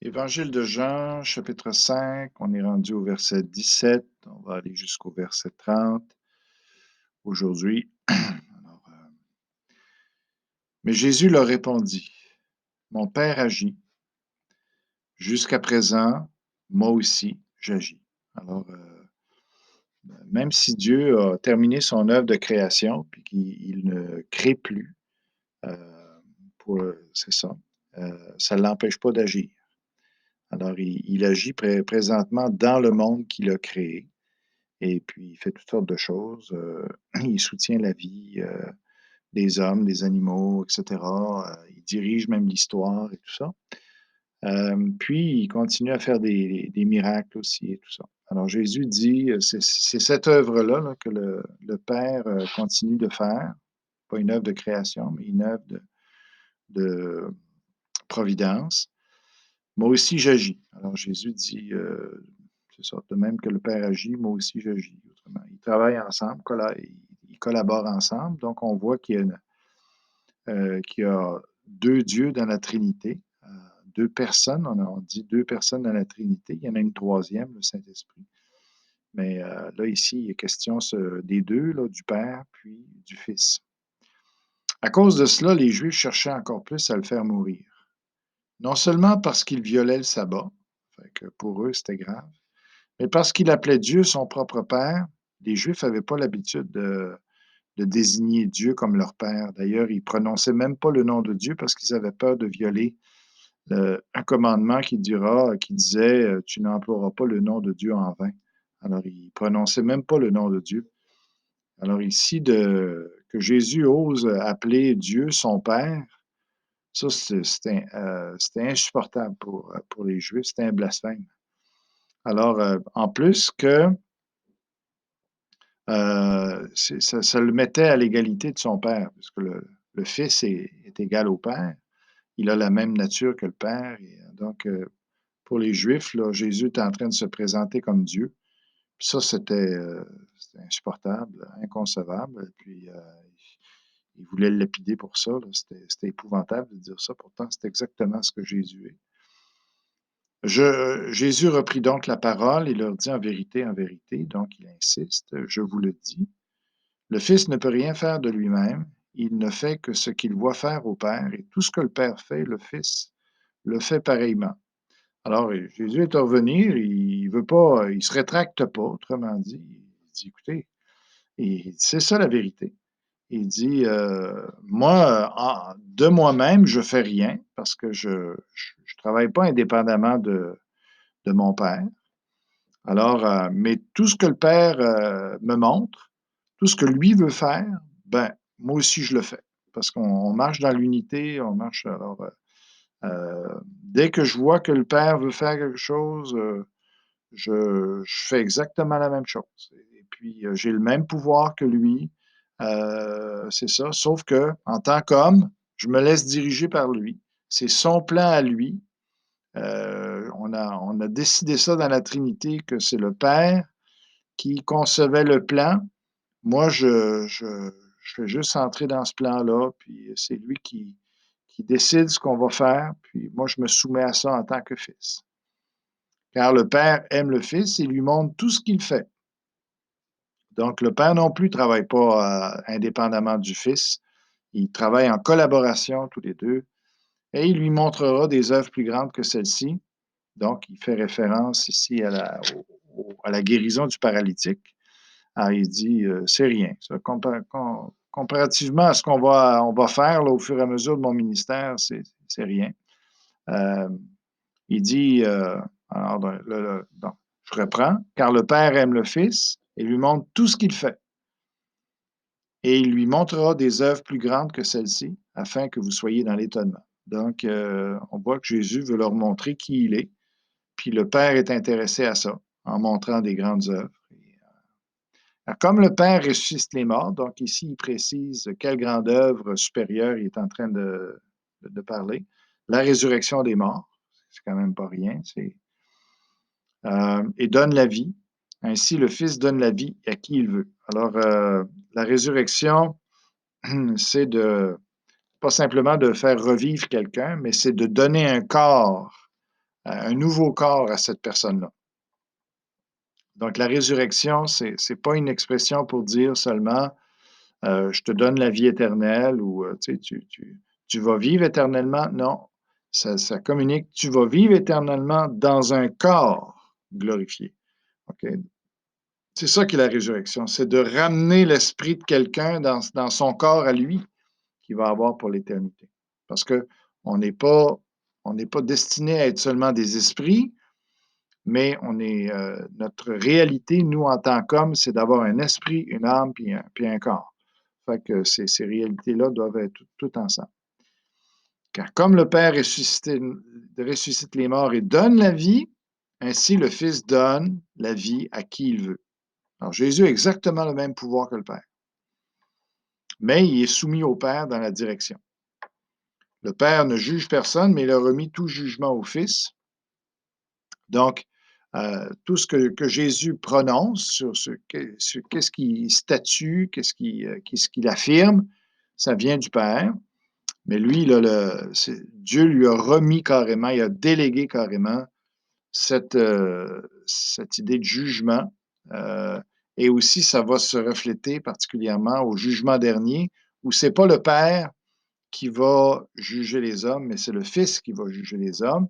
Évangile de Jean, chapitre 5, on est rendu au verset 17, on va aller jusqu'au verset 30 aujourd'hui. Alors, mais Jésus leur répondit, mon Père agit, jusqu'à présent, moi aussi, j'agis. Alors, même si Dieu a terminé son œuvre de création, puis qu'il ne crée plus, euh, c'est ça, ça ne l'empêche pas d'agir. Alors, il agit présentement dans le monde qu'il a créé. Et puis, il fait toutes sortes de choses. Il soutient la vie des hommes, des animaux, etc. Il dirige même l'histoire et tout ça. Puis, il continue à faire des miracles aussi et tout ça. Alors, Jésus dit, c'est cette œuvre-là là, que le Père continue de faire. Pas une œuvre de création, mais une œuvre de providence. Moi aussi, j'agis. Alors, Jésus dit, c'est ça, de même que le Père agit, moi aussi, j'agis. Autrement, ils travaillent ensemble, ils collaborent ensemble. Donc, on voit qu'il y a deux dieux dans la Trinité, deux personnes, on dit deux personnes dans la Trinité. Il y en a une troisième, le Saint-Esprit. Mais là, ici, il est question des deux, là, du Père puis du Fils. À cause de cela, les Juifs cherchaient encore plus à le faire mourir. Non seulement parce qu'il violait le sabbat, fait que pour eux, c'était grave, mais parce qu'il appelait Dieu son propre Père. Les Juifs n'avaient pas l'habitude de désigner Dieu comme leur Père. D'ailleurs, ils ne prononçaient même pas le nom de Dieu parce qu'ils avaient peur de violer un commandement qui disait tu n'emploieras pas le nom de Dieu en vain. Alors, ils ne prononçaient même pas le nom de Dieu. Alors ici, que Jésus ose appeler Dieu son Père, ça, c'était insupportable pour les Juifs, c'était un blasphème. Alors, en plus que ça le mettait à l'égalité de son Père, parce que le Fils est égal au Père. Il a la même nature que le Père. Et donc, pour les Juifs, là, Jésus est en train de se présenter comme Dieu. Puis ça, c'était insupportable, inconcevable. Puis, il voulait le lapider pour ça. C'était épouvantable de dire ça. Pourtant, c'est exactement ce que Jésus est. Jésus reprit donc la parole et leur dit en vérité, donc il insiste, je vous le dis, le Fils ne peut rien faire de lui-même, il ne fait que ce qu'il voit faire au Père, et tout ce que le Père fait, le Fils le fait pareillement. Alors, Jésus est à revenir, il veut pas, il se rétracte pas, autrement dit, il dit, écoutez, c'est ça la vérité. Il dit, moi, de moi-même, je fais rien, parce que je travaille pas indépendamment de mon Père. Alors, mais tout ce que le Père me montre, tout ce que lui veut faire, ben, moi aussi je le fais. Parce qu'on marche dans l'unité, on marche. Alors, dès que je vois que le Père veut faire quelque chose, je fais exactement la même chose. Et puis, j'ai le même pouvoir que lui. C'est ça. Sauf que, en tant qu'homme, je me laisse diriger par lui. C'est son plan à lui. On a décidé ça dans la Trinité, que c'est le Père qui concevait le plan. Moi, je fais juste entrer dans ce plan-là, puis c'est lui qui décide ce qu'on va faire, puis moi, je me soumets à ça en tant que fils. Car le Père aime le Fils et lui montre tout ce qu'il fait. Donc, le Père non plus ne travaille pas indépendamment du Fils. Ils travaillent en collaboration tous les deux et il lui montrera des œuvres plus grandes que celles-ci. Donc, il fait référence ici à la guérison du paralytique. Alors, il dit, c'est rien. Ça, comparativement à ce on va faire là, au fur et à mesure de mon ministère, c'est rien. Euh, il dit, alors, donc, je reprends, car le Père aime le Fils et lui montre tout ce qu'il fait. Et il lui montrera des œuvres plus grandes que celles-ci, afin que vous soyez dans l'étonnement. Donc, on voit que Jésus veut leur montrer qui il est, puis le Père est intéressé à ça, en montrant des grandes œuvres. Alors, comme le Père ressuscite les morts, donc ici, il précise quelle grande œuvre supérieure il est en train de parler. La résurrection des morts, c'est quand même pas rien, et donne la vie. Ainsi, le Fils donne la vie à qui il veut. Alors, la résurrection, c'est pas simplement de faire revivre quelqu'un, mais c'est de donner un corps un nouveau corps à cette personne-là. Donc, la résurrection, c'est pas une expression pour dire seulement je te donne la vie éternelle ou tu sais, tu vas vivre éternellement. Non, ça communique, tu vas vivre éternellement dans un corps glorifié. OK? C'est ça qui est la résurrection, c'est de ramener l'esprit de quelqu'un dans son corps à lui qu'il va avoir pour l'éternité. Parce que on n'est pas, on n'est pas destiné à être seulement des esprits, mais notre réalité, nous, en tant qu'hommes, c'est d'avoir un esprit, une âme, puis un corps. Fait que ces réalités-là doivent être tout ensemble. Car comme le Père ressuscite les morts et donne la vie, ainsi le Fils donne la vie à qui il veut. Alors Jésus a exactement le même pouvoir que le Père, mais il est soumis au Père dans la direction. Le Père ne juge personne, mais il a remis tout jugement au Fils. Donc, tout ce que Jésus prononce sur qu'est-ce qu'il statue, qu'est-ce qu'il affirme, ça vient du Père. Mais lui, là, Dieu lui a remis carrément, il a délégué carrément cette idée de jugement. Et aussi, ça va se refléter particulièrement au jugement dernier, où ce n'est pas le Père qui va juger les hommes, mais c'est le Fils qui va juger les hommes.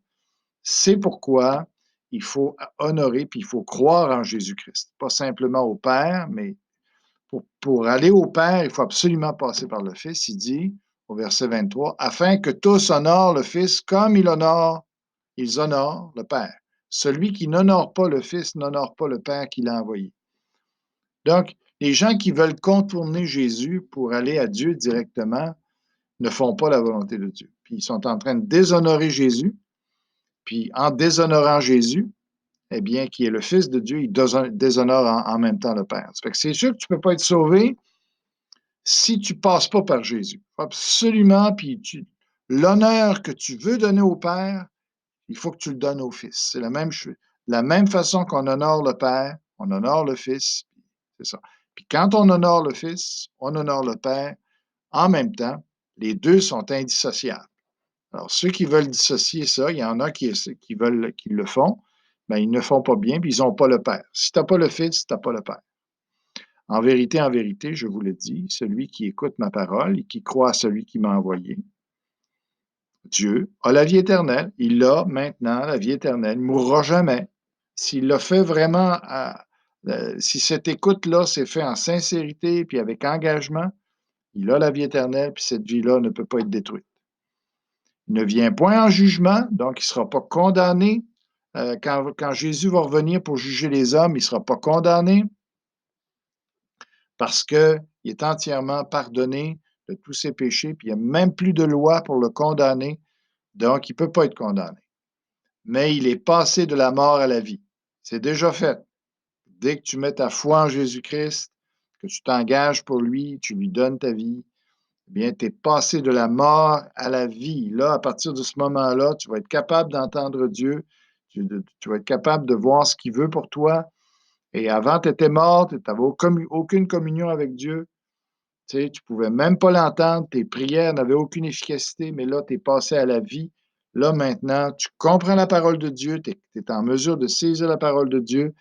C'est pourquoi il faut honorer, puis il faut croire en Jésus-Christ. Pas simplement au Père, mais pour aller au Père, il faut absolument passer par le Fils. Il dit au verset 23, afin que tous honorent le Fils comme ils honorent le Père. Celui qui n'honore pas le Fils n'honore pas le Père qui l'a envoyé. Donc, les gens qui veulent contourner Jésus pour aller à Dieu directement ne font pas la volonté de Dieu. Puis ils sont en train de déshonorer Jésus. Puis en déshonorant Jésus, eh bien, qui est le Fils de Dieu, il déshonore en même temps le Père. Ça fait que c'est sûr que tu ne peux pas être sauvé si tu ne passes pas par Jésus. Absolument, puis l'honneur que tu veux donner au Père, il faut que tu le donnes au Fils. C'est la même façon qu'on honore le Père, on honore le Fils, c'est ça. Puis quand on honore le Fils, on honore le Père. En même temps, les deux sont indissociables. Alors, ceux qui veulent dissocier ça, il y en a qui le font, mais ils ne font pas bien, puis ils n'ont pas le Père. Si tu n'as pas le Fils, tu n'as pas le Père. En vérité, je vous le dis, celui qui écoute ma parole et qui croit à celui qui m'a envoyé, Dieu, a la vie éternelle. Il a maintenant la vie éternelle. Il ne mourra jamais. S'il l'a fait vraiment, si cette écoute-là s'est faite en sincérité puis avec engagement, il a la vie éternelle, puis cette vie-là ne peut pas être détruite. Il ne vient point en jugement, donc il ne sera pas condamné. Quand Jésus va revenir pour juger les hommes, il ne sera pas condamné parce qu'il est entièrement pardonné de tous ses péchés, puis il n'y a même plus de loi pour le condamner, donc il ne peut pas être condamné. Mais il est passé de la mort à la vie. C'est déjà fait. Dès que tu mets ta foi en Jésus-Christ, que tu t'engages pour lui, tu lui donnes ta vie, eh bien, tu es passé de la mort à la vie. Là, à partir de ce moment-là, tu vas être capable d'entendre Dieu, tu vas être capable de voir ce qu'il veut pour toi. Et avant, tu étais mort, tu n'avais aucune communion avec Dieu. Tu sais, tu ne pouvais même pas l'entendre, tes prières n'avaient aucune efficacité, mais là, tu es passé à la vie. Là, maintenant, tu comprends la parole de Dieu, tu es en mesure de saisir la parole de Dieu,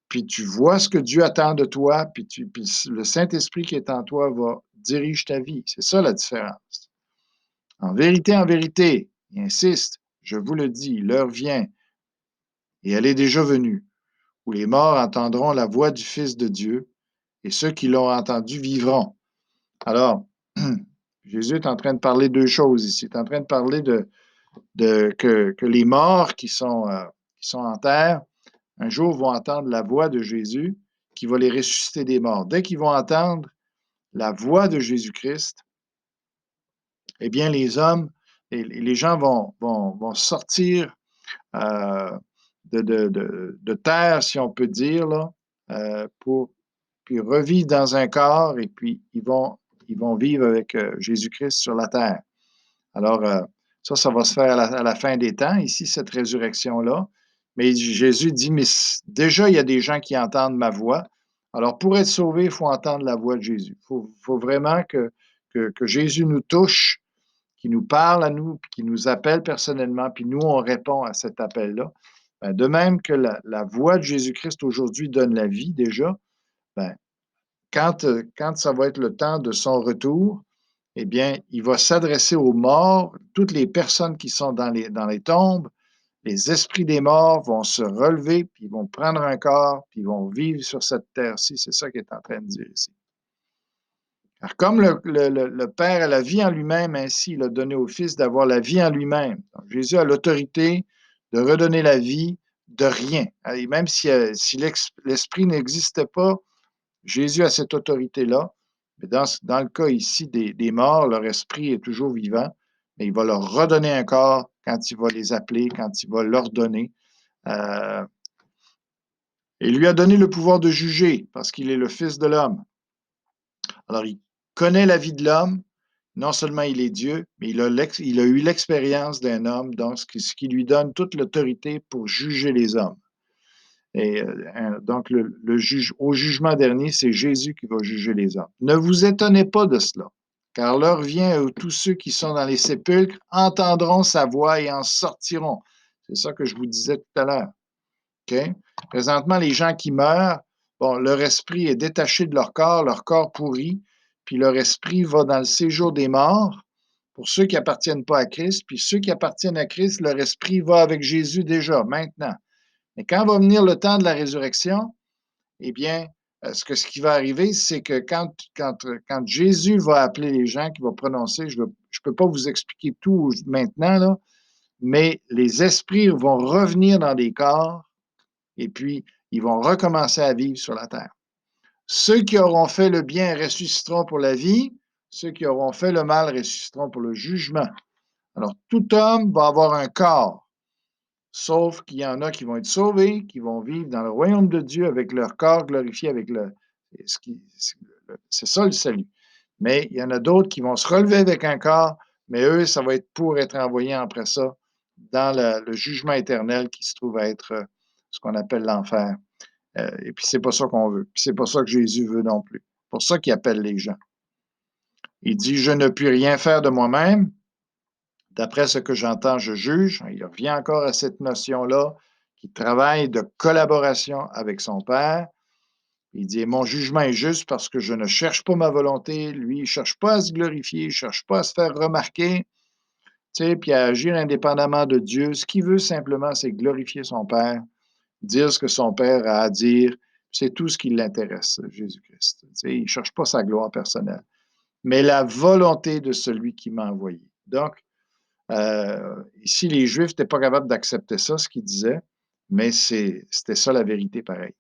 puis tu vois ce que Dieu attend de toi, puis le Saint-Esprit qui est en toi dirige ta vie. C'est ça la différence. En vérité, il insiste, je vous le dis, l'heure vient, et elle est déjà venue, où les morts entendront la voix du Fils de Dieu, et ceux qui l'ont entendu vivront. Alors, Jésus est en train de parler de deux choses ici. Il est en train de parler que les morts qui sont en terre, un jour vont entendre la voix de Jésus qui va les ressusciter des morts. Dès qu'ils vont entendre la voix de Jésus-Christ, eh bien, les gens vont sortir de terre, si on peut dire, là, puis revivre dans un corps, et puis ils vont vivre avec Jésus-Christ sur la terre. Alors, ça va se faire à la fin des temps, ici, cette résurrection-là. Mais Jésus dit, mais déjà, il y a des gens qui entendent ma voix. Alors, pour être sauvé, il faut entendre la voix de Jésus. Il faut vraiment que Jésus nous touche, qui nous parle à nous, puis qui nous appelle personnellement, puis nous, on répond à cet appel-là. Ben, de même que la voix de Jésus-Christ aujourd'hui donne la vie déjà, ben, quand ça va être le temps de son retour, eh bien, il va s'adresser aux morts, toutes les personnes qui sont dans les tombes, les esprits des morts vont se relever, puis ils vont prendre un corps, puis ils vont vivre sur cette terre-ci. C'est ça qu'il est en train de dire ici. Alors, comme le Père a la vie en lui-même, ainsi il a donné au Fils d'avoir la vie en lui-même. Donc, Jésus a l'autorité de redonner la vie de rien. Et même si l'Esprit n'existait pas, Jésus a cette autorité-là. Mais dans le cas ici des morts, leur esprit est toujours vivant, mais il va leur redonner un corps quand il va les appeler, quand il va leur donner. Euh, et il lui a donné le pouvoir de juger parce qu'il est le Fils de l'homme. Alors, il connaît la vie de l'homme. Non seulement il est Dieu, mais il a eu l'expérience d'un homme, donc ce qui lui donne toute l'autorité pour juger les hommes. Et donc, au jugement dernier, c'est Jésus qui va juger les hommes. Ne vous étonnez pas de cela, car l'heure vient où tous ceux qui sont dans les sépulcres entendront sa voix et en sortiront. C'est ça que je vous disais tout à l'heure. Okay? Présentement, les gens qui meurent, bon, leur esprit est détaché de leur corps pourri, puis leur esprit va dans le séjour des morts pour ceux qui n'appartiennent pas à Christ, puis ceux qui appartiennent à Christ, leur esprit va avec Jésus déjà, maintenant. Mais quand va venir le temps de la résurrection, eh bien, ce qui va arriver, c'est que quand Jésus va appeler les gens, qu'il va prononcer, je ne peux pas vous expliquer tout maintenant, là, mais les esprits vont revenir dans des corps et puis ils vont recommencer à vivre sur la terre. Ceux qui auront fait le bien ressusciteront pour la vie, ceux qui auront fait le mal ressusciteront pour le jugement. Alors, tout homme va avoir un corps, sauf qu'il y en a qui vont être sauvés, qui vont vivre dans le royaume de Dieu avec leur corps glorifié, avec c'est ça le salut. Mais il y en a d'autres qui vont se relever avec un corps, mais eux, ça va être pour être envoyés après ça dans le jugement éternel qui se trouve à être ce qu'on appelle l'enfer. Et puis, c'est pas ça qu'on veut. Puis, c'est pas ça que Jésus veut non plus. C'est pour ça qu'il appelle les gens. Il dit, je ne puis rien faire de moi-même. D'après ce que j'entends, je juge. Il revient encore à cette notion-là qui travaille de collaboration avec son Père. Il dit, mon jugement est juste parce que je ne cherche pas ma volonté. Lui, il ne cherche pas à se glorifier, il ne cherche pas à se faire remarquer, tu sais, puis à agir indépendamment de Dieu. Ce qu'il veut simplement, c'est glorifier son Père, dire ce que son Père a à dire. C'est tout ce qui l'intéresse, Jésus-Christ. Tu sais, il ne cherche pas sa gloire personnelle, mais la volonté de celui qui m'a envoyé. Donc, ici, les Juifs n'étaient pas capables d'accepter ça, ce qu'ils disaient, mais c'était ça la vérité pareil.